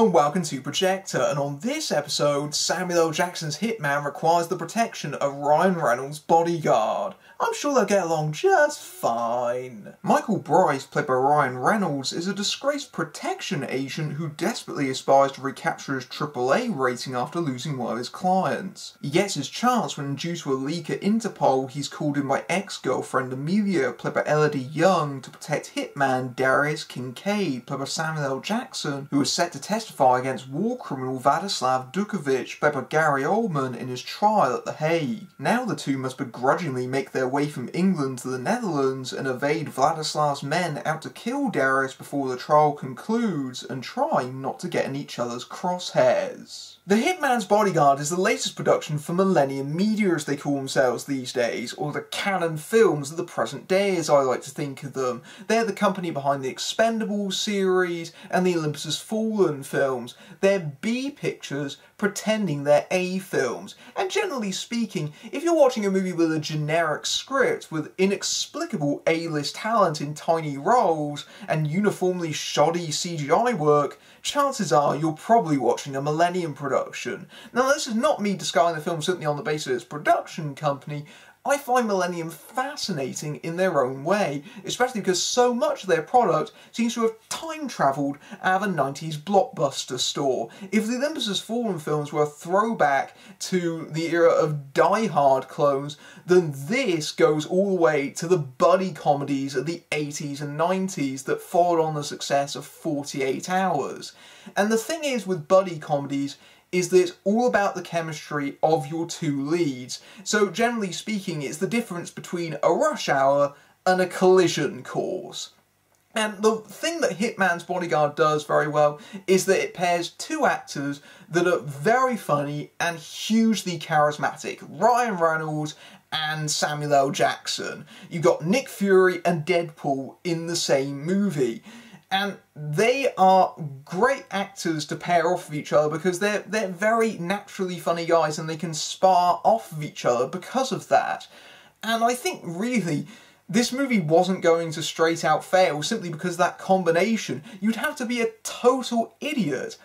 Hello and welcome to Projector, and on this episode, Samuel L. Jackson's Hitman requires the protection of Ryan Reynolds' Bodyguard. I'm sure they'll get along just fine. Michael Bryce, played by Ryan Reynolds, is a disgraced protection agent who desperately aspires to recapture his AAA rating after losing one of his clients. He gets his chance when, due to a leak at Interpol, he's called in by ex-girlfriend Amelia, played by Elodie Young, to protect hitman Darius Kincaid, played by Samuel L. Jackson, who is set to testify against war criminal Vladislav Dukovich, played by Gary Oldman, in his trial at The Hague. Now the two must begrudgingly make their way from England to the Netherlands and evade Vladislav's men out to kill Darius before the trial concludes, and try not to get in each other's crosshairs. The Hitman's Bodyguard is the latest production for Millennium Media, as they call themselves these days, or the canon films of the present day as I like to think of them. They're the company behind the Expendables series and the Olympus Has Fallen films. They're B pictures pretending they're A films. And generally speaking, if you're watching a movie with a generic script with inexplicable A-list talent in tiny roles and uniformly shoddy CGI work, chances are you're probably watching a Millennium production. Now, this is not me discarding the film simply on the basis of its production company. I find Millennium fascinating in their own way, especially because so much of their product seems to have time-travelled out of a 90s blockbuster store. If the Olympus Has Fallen films were a throwback to the era of Die Hard clones, then this goes all the way to the buddy comedies of the 80s and 90s that followed on the success of 48 Hours. And the thing is with buddy comedies is that it's all about the chemistry of your two leads. So generally speaking, it's the difference between a rush hour and a collision course. And the thing that Hitman's Bodyguard does very well is that it pairs two actors that are very funny and hugely charismatic. Ryan Reynolds and Samuel L. Jackson. You've got Nick Fury and Deadpool in the same movie. And they are great actors to pair off of each other because they're very naturally funny guys and they can spar off of each other because of that. And I think really this movie wasn't going to straight out fail simply because of that combination. You'd have to be a total idiot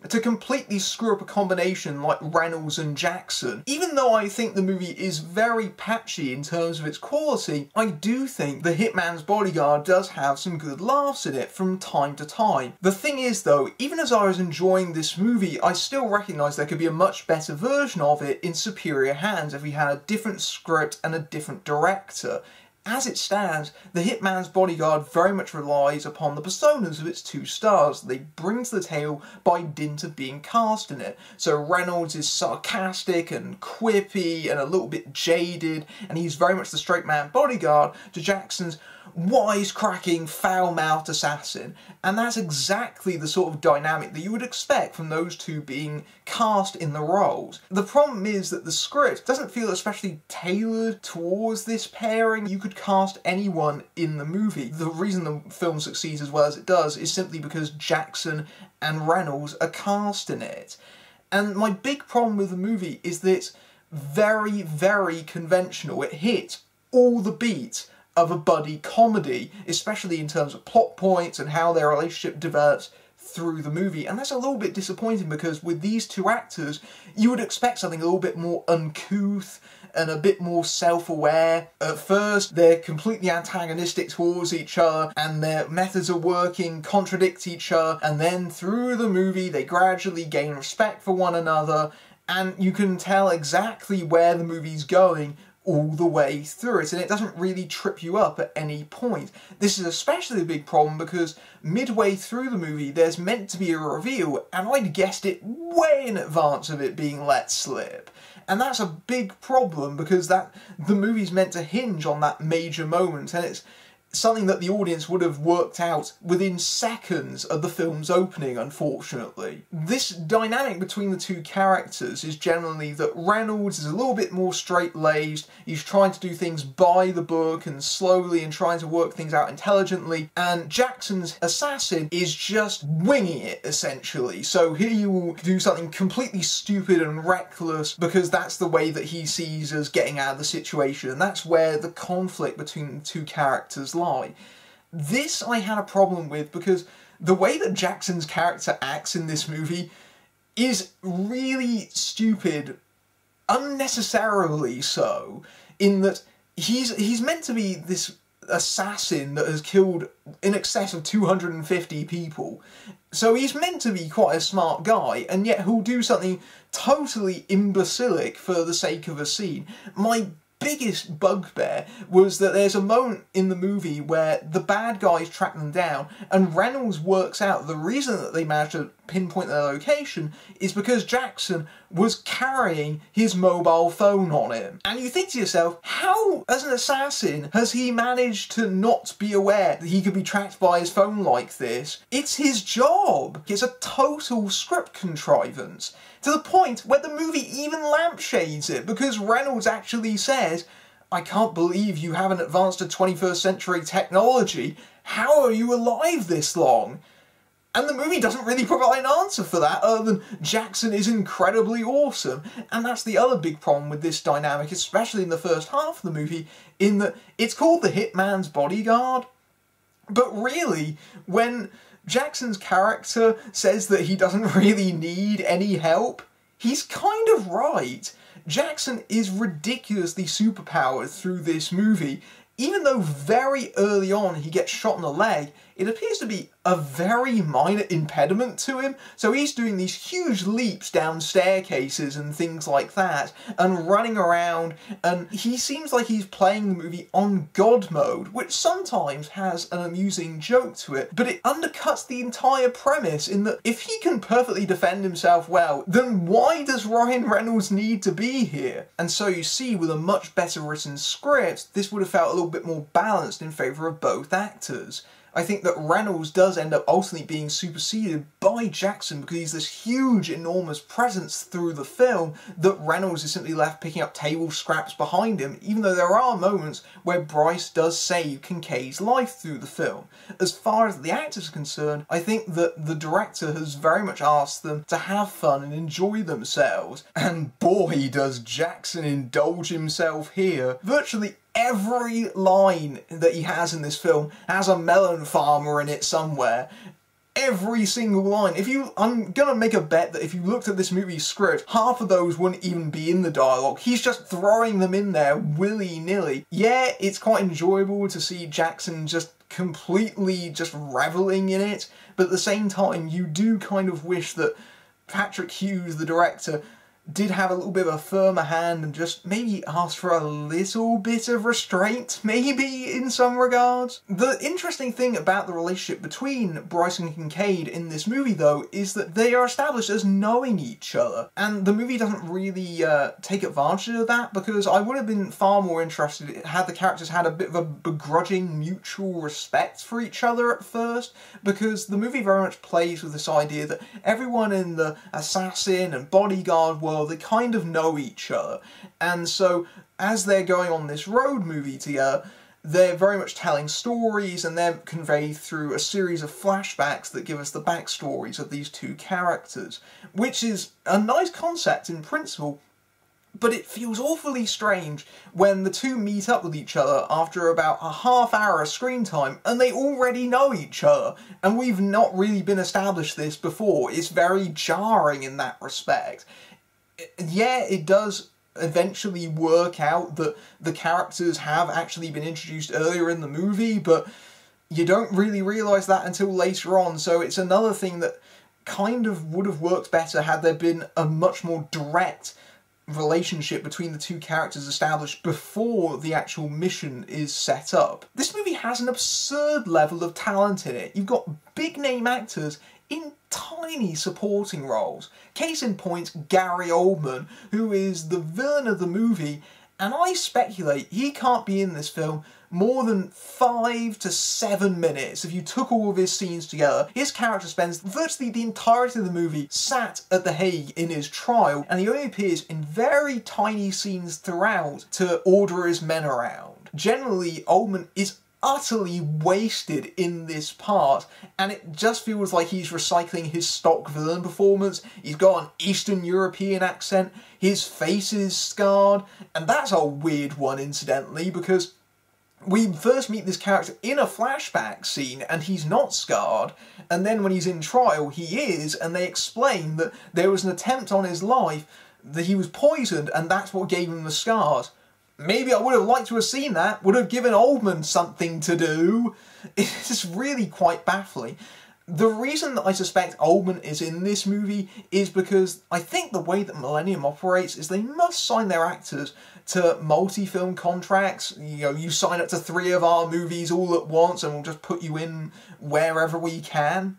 to completely screw up a combination like Reynolds and Jackson. Even though I think the movie is very patchy in terms of its quality, I do think The Hitman's Bodyguard does have some good laughs in it from time to time. The thing is though, even as I was enjoying this movie, I still recognise there could be a much better version of it in superior hands if we had a different script and a different director. As it stands, The Hitman's Bodyguard very much relies upon the personas of its two stars they bring to the tale by dint of being cast in it. So Reynolds is sarcastic and quippy and a little bit jaded, and he's very much the straight man bodyguard to Jackson's wisecracking, foul-mouthed assassin. And that's exactly the sort of dynamic that you would expect from those two being cast in the roles. The problem is that the script doesn't feel especially tailored towards this pairing. You could cast anyone in the movie. The reason the film succeeds as well as it does is simply because Jackson and Reynolds are cast in it. And my big problem with the movie is that it's very, very conventional. It hits all the beats of a buddy comedy, especially in terms of plot points and how their relationship develops through the movie. And that's a little bit disappointing because with these two actors, you would expect something a little bit more uncouth and a bit more self-aware. At first, they're completely antagonistic towards each other and their methods of working contradict each other, and then through the movie, they gradually gain respect for one another, and you can tell exactly where the movie's going all the way through it, and it doesn't really trip you up at any point. This is especially a big problem because midway through the movie there's meant to be a reveal, and I'd guessed it way in advance of it being let slip. And that's a big problem because the movie's meant to hinge on that major moment, and it's something that the audience would have worked out within seconds of the film's opening, unfortunately. This dynamic between the two characters is generally that Reynolds is a little bit more straight-laced, he's trying to do things by the book and slowly and trying to work things out intelligently, and Jackson's assassin is just winging it, essentially. So here you will do something completely stupid and reckless because that's the way that he sees as getting out of the situation, and that's where the conflict between the two characters lie. This I had a problem with because the way that Jackson's character acts in this movie is really stupid, unnecessarily so, in that he's meant to be this assassin that has killed in excess of 250 people. So he's meant to be quite a smart guy, and yet he'll do something totally imbecilic for the sake of a scene. My biggest bugbear was that there's a moment in the movie where the bad guys track them down, and Reynolds works out the reason that they managed to pinpoint their location is because Jackson was carrying his mobile phone on him. And you think to yourself, how, as an assassin, has he managed to not be aware that he could be tracked by his phone like this? It's his job. It's a total script contrivance. To the point where the movie even lampshades it, because Reynolds actually says, "I can't believe you haven't advanced to 21st century technology. How are you alive this long?" And the movie doesn't really provide an answer for that, other than Jackson is incredibly awesome. And that's the other big problem with this dynamic, especially in the first half of the movie, in that it's called the Hitman's Bodyguard. But really, when Jackson's character says that he doesn't really need any help, he's kind of right. Jackson is ridiculously superpowered through this movie. Even though very early on he gets shot in the leg, it appears to be a very minor impediment to him. So he's doing these huge leaps down staircases and things like that, and running around, and he seems like he's playing the movie on God mode, which sometimes has an amusing joke to it, but it undercuts the entire premise in that if he can perfectly defend himself well, then why does Ryan Reynolds need to be here? And so you see, with a much better written script, this would have felt a little bit more balanced in favour of both actors. I think that Reynolds does end up ultimately being superseded by Jackson because he's this huge, enormous presence through the film that Reynolds is simply left picking up table scraps behind him, even though there are moments where Bryce does save Kincaid's life through the film. As far as the actors are concerned, I think that the director has very much asked them to have fun and enjoy themselves, and boy does Jackson indulge himself here. Virtually every line that he has in this film has a melon farmer in it somewhere. Every single line. I'm gonna make a bet that if you looked at this movie's script, half of those wouldn't even be in the dialogue. He's just throwing them in there willy-nilly. Yeah, it's quite enjoyable to see Jackson just completely just reveling in it, but at the same time, you do kind of wish that Patrick Hughes, the director, did have a little bit of a firmer hand and just maybe asked for a little bit of restraint, maybe, in some regards. The interesting thing about the relationship between Bryce and Kincaid in this movie, though, is that they are established as knowing each other, and the movie doesn't really take advantage of that, because I would have been far more interested had the characters had a bit of a begrudging mutual respect for each other at first, because the movie very much plays with this idea that everyone in the assassin and bodyguard world, they kind of know each other, and so as they're going on this road movie together, they're very much telling stories, and they're conveyed through a series of flashbacks that give us the backstories of these two characters, which is a nice concept in principle, but it feels awfully strange when the two meet up with each other after about a half hour of screen time and they already know each other, and we've not really been established this before. It's very jarring in that respect. Yeah, it does eventually work out that the characters have actually been introduced earlier in the movie, but you don't really realise that until later on, so it's another thing that kind of would have worked better had there been a much more direct relationship between the two characters established before the actual mission is set up. This movie has an absurd level of talent in it. You've got big name actors in tiny supporting roles. Case in point, Gary Oldman, who is the villain of the movie, and I speculate he can't be in this film more than 5 to 7 minutes. If you took all of his scenes together, his character spends virtually the entirety of the movie sat at The Hague in his trial, and he only appears in very tiny scenes throughout to order his men around. Generally, Oldman is utterly wasted in this part, and it just feels like he's recycling his stock villain performance. He's got an Eastern European accent, his face is scarred, and that's a weird one, incidentally, because We first meet this character in a flashback scene and he's not scarred, and then when he's in trial he is, and they explain that there was an attempt on his life, that he was poisoned, and that's what gave him the scars. Maybe I would have liked to have seen that, would have given Oldman something to do. It's just really quite baffling. The reason that I suspect Oldman is in this movie is because I think the way that Millennium operates is they must sign their actors to multi-film contracts. You know, you sign up to 3 of our movies all at once and we'll just put you in wherever we can.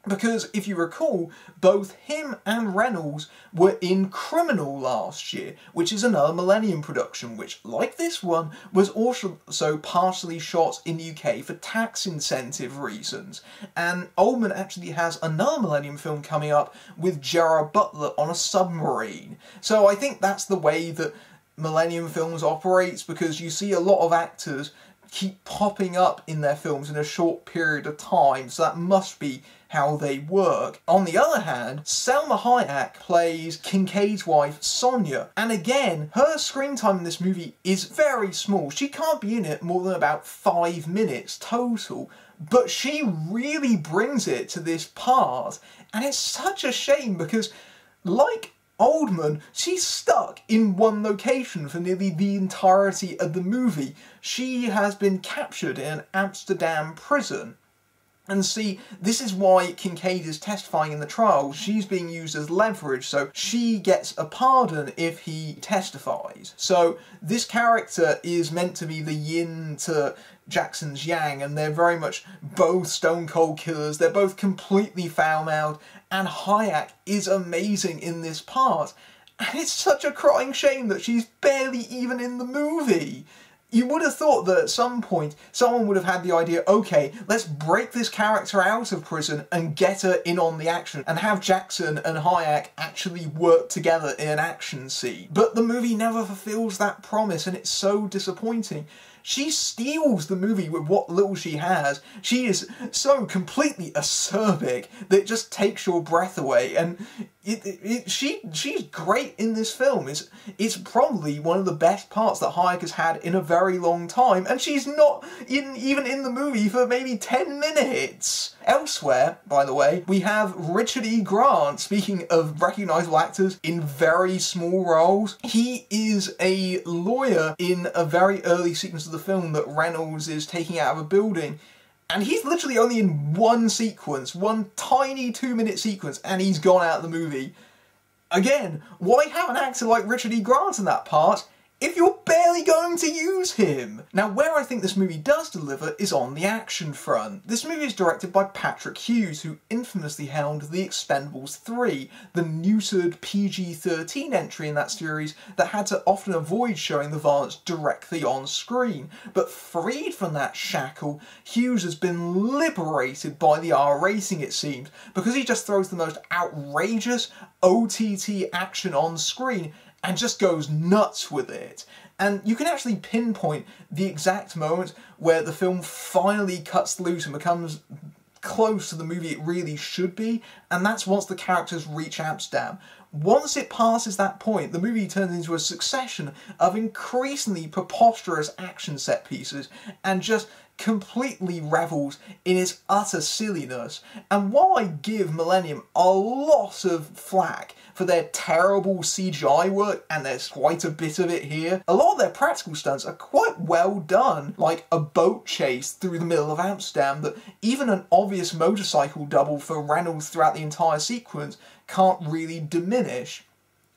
Because, if you recall, both him and Reynolds were in Criminal last year, which is another Millennium production, which, like this one, was also partially shot in the UK for tax incentive reasons. And Oldman actually has another Millennium film coming up with Gerard Butler on a submarine. So I think that's the way that Millennium Films operates, because you see a lot of actors keep popping up in their films in a short period of time, so that must be how they work. On the other hand, Salma Hayek plays Kincaid's wife, Sonia, and again, her screen time in this movie is very small. She can't be in it more than about 5 minutes total, but she really brings it to this part, and it's such a shame because, like Oldman, she's stuck in one location for nearly the entirety of the movie. She has been captured in an Amsterdam prison. And see, this is why Kincaid is testifying in the trial. She's being used as leverage, so she gets a pardon if he testifies. So this character is meant to be the yin to Jackson's yang, and they're very much both stone cold killers. They're both completely foul-mouthed, and Hayek is amazing in this part. And it's such a crying shame that she's barely even in the movie. You would have thought that at some point someone would have had the idea, okay, let's break this character out of prison and get her in on the action and have Jackson and Hayek actually work together in an action scene. But the movie never fulfills that promise, and it's so disappointing. She steals the movie with what little she has. She is so completely acerbic that it just takes your breath away, and she's great in this film. It's probably one of the best parts that Hayek has had in a very long time, and she's not even in the movie for maybe 10 minutes. Elsewhere, by the way, we have Richard E. Grant, speaking of recognisable actors in very small roles. He is a lawyer in a very early sequence of the film that Reynolds is taking out of a building, and he's literally only in one sequence, one tiny 2-minute sequence, and he's gone out of the movie. Again, why have an actor like Richard E. Grant in that part if you're barely going to use him? Now, where I think this movie does deliver is on the action front. This movie is directed by Patrick Hughes, who infamously helmed The Expendables 3, the neutered PG-13 entry in that series that had to often avoid showing the violence directly on screen. But freed from that shackle, Hughes has been liberated by the R rating, it seems, because he just throws the most outrageous OTT action on screen and just goes nuts with it. And you can actually pinpoint the exact moment where the film finally cuts loose and becomes close to the movie it really should be, and that's once the characters reach Amsterdam. Once it passes that point, the movie turns into a succession of increasingly preposterous action set pieces and just completely revels in its utter silliness. And while I give Millennium a lot of flack for their terrible CGI work, and there's quite a bit of it here, a lot of their practical stunts are quite well done, like a boat chase through the middle of Amsterdam that even an obvious motorcycle double for Reynolds throughout the entire sequence can't really diminish.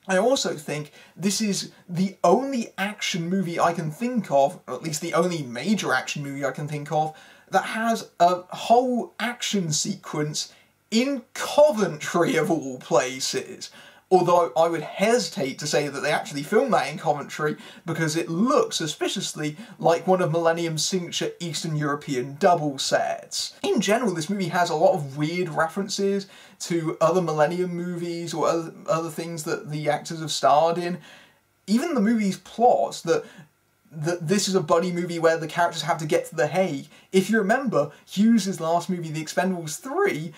I also think this is the only action movie I can think of, or at least the only major action movie I can think of, that has a whole action sequence in Coventry of all places. Although I would hesitate to say that they actually filmed that in Coventry because it looks suspiciously like one of Millennium's signature Eastern European double sets. In general, this movie has a lot of weird references to other Millennium movies or other things that the actors have starred in. Even the movie's plot, that this is a buddy movie where the characters have to get to The Hague. If you remember, Hughes' last movie, The Expendables 3,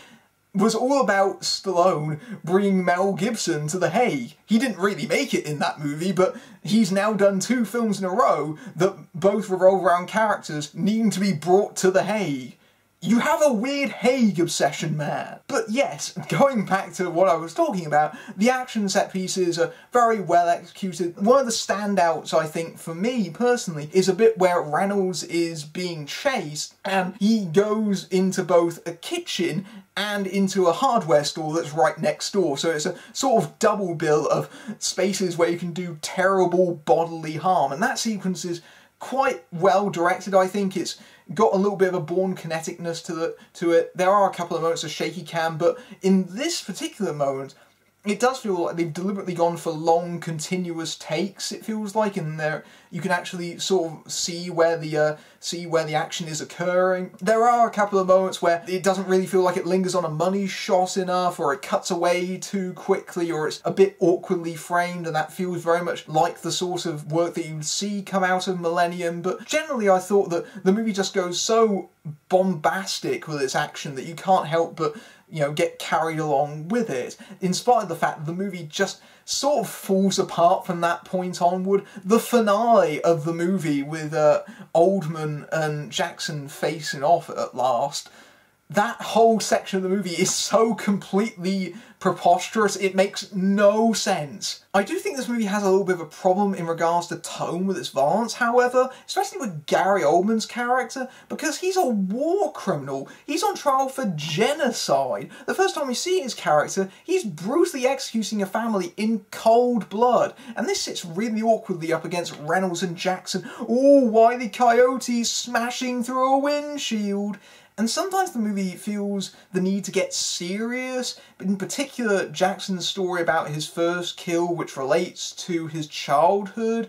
was all about Stallone bringing Mel Gibson to The Hague. He didn't really make it in that movie, but he's now done 2 films in a row that both revolve around characters needing to be brought to The Hague. You have a weird Hague obsession, man. But yes, going back to what I was talking about, the action set pieces are very well executed. One of the standouts, I think, for me personally, is a bit where Reynolds is being chased and he goes into both a kitchen and into a hardware store that's right next door. So it's a sort of double bill of spaces where you can do terrible bodily harm. And that sequence is quite well directed, I think. It's got a little bit of a Bourne kineticness to it. There are a couple of moments of shaky cam, but in this particular moment, it does feel like they've deliberately gone for long, continuous takes, it feels like, and there you can actually sort of see where the action is occurring. There are a couple of moments where it doesn't really feel like it lingers on a money shot enough, or it cuts away too quickly, or it's a bit awkwardly framed, and that feels very much like the sort of work that you'd see come out of Millennium. But generally I thought that the movie just goes so bombastic with its action that you can't help but, you know, get carried along with it, in spite of the fact that the movie just sort of falls apart from that point onward. The finale of the movie with Oldman and Jackson facing off at last, that whole section of the movie is so completely preposterous, it makes no sense. I do think this movie has a little bit of a problem in regards to tone with its violence, however, especially with Gary Oldman's character, because he's a war criminal. He's on trial for genocide. The first time we see his character, he's brutally executing a family in cold blood, and this sits really awkwardly up against Reynolds and Jackson. Oh, Wile E. Coyote smashing through a windshield. And sometimes the movie feels the need to get serious, but in particular Jackson's story about his first kill, which relates to his childhood,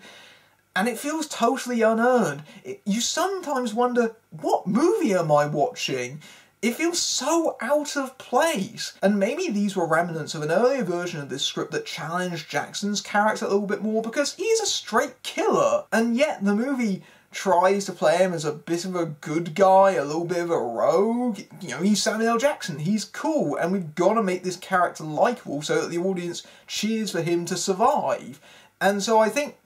and it feels totally unearned. You sometimes wonder, what movie am I watching? It feels so out of place. And maybe these were remnants of an earlier version of this script that challenged Jackson's character a little bit more, because he's a straight killer, and yet the movie tries to play him as a bit of a good guy, a little bit of a rogue. You know, he's Samuel L. Jackson, he's cool, and we've got to make this character likeable so that the audience cheers for him to survive. And so I think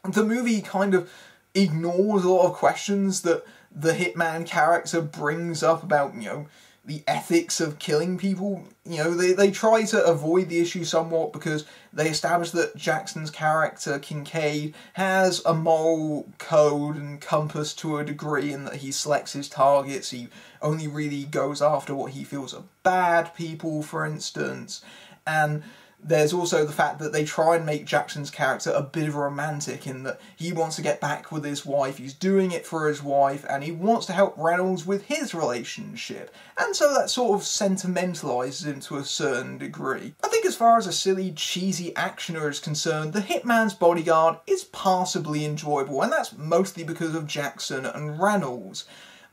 the movie kind of ignores a lot of questions that the Hitman character brings up about, you know, the ethics of killing people. You know, they try to avoid the issue somewhat because they establish that Jackson's character, Kincaid, has a moral code and compass to a degree, and that he selects his targets. He only really goes after what he feels are bad people, for instance. And there's also the fact that they try and make Jackson's character a bit of a romantic, in that he wants to get back with his wife, he's doing it for his wife, and he wants to help Reynolds with his relationship. And so that sort of sentimentalises him to a certain degree. I think as far as a silly, cheesy actioner is concerned, The Hitman's Bodyguard is passably enjoyable, and that's mostly because of Jackson and Reynolds.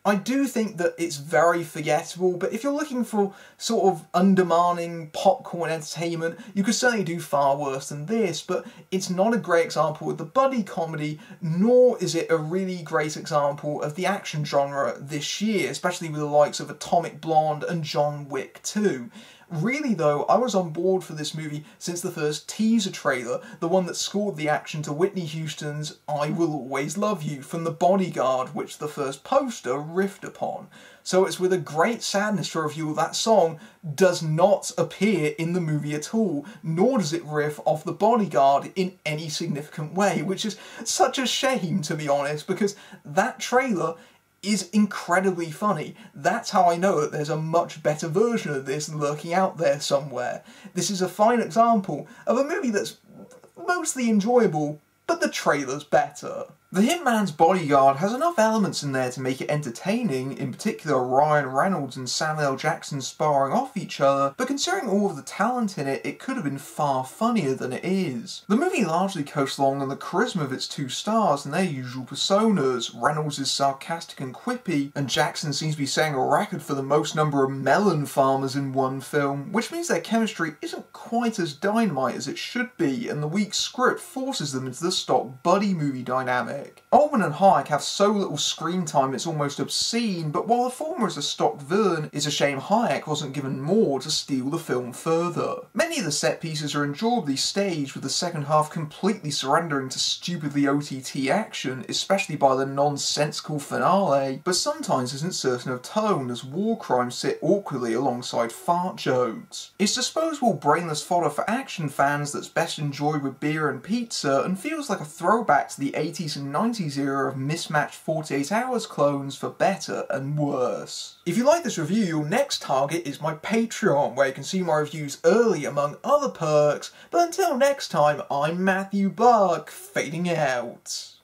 I do think that it's very forgettable, but if you're looking for sort of undemanding popcorn entertainment, you could certainly do far worse than this, but it's not a great example of the buddy comedy, nor is it a really great example of the action genre this year, especially with the likes of Atomic Blonde and John Wick 2. Really though, I was on board for this movie since the first teaser trailer, the one that scored the action to Whitney Houston's I Will Always Love You from The Bodyguard, which the first poster riffed upon. So it's with a great sadness to reveal that song does not appear in the movie at all, nor does it riff off The Bodyguard in any significant way, which is such a shame, to be honest, because that trailer is incredibly funny. That's how I know that there's a much better version of this lurking out there somewhere. This is a fine example of a movie that's mostly enjoyable, but the trailer's better. The Hitman's Bodyguard has enough elements in there to make it entertaining, in particular Ryan Reynolds and Samuel L. Jackson sparring off each other, but considering all of the talent in it, it could have been far funnier than it is. The movie largely coasts along on the charisma of its 2 stars and their usual personas. Reynolds is sarcastic and quippy, and Jackson seems to be setting a record for the most number of melon farmers in one film, which means their chemistry isn't quite as dynamite as it should be, and the weak script forces them into the stock buddy movie dynamic. Hayek. Oldman and Hayek have so little screen time it's almost obscene, but while the former is a stock villain, it's a shame Hayek wasn't given more to steal the film further. Many of the set pieces are enjoyably staged, with the second half completely surrendering to stupidly OTT action, especially by the nonsensical finale, but sometimes isn't certain of tone as war crimes sit awkwardly alongside fart jokes. It's disposable brainless fodder for action fans that's best enjoyed with beer and pizza, and feels like a throwback to the 80s and 90s era of mismatched 48 Hours clones for better and worse. If you like this review, your next target is my Patreon, where you can see my reviews early among other perks, but until next time, I'm Matthew Buck, fading out.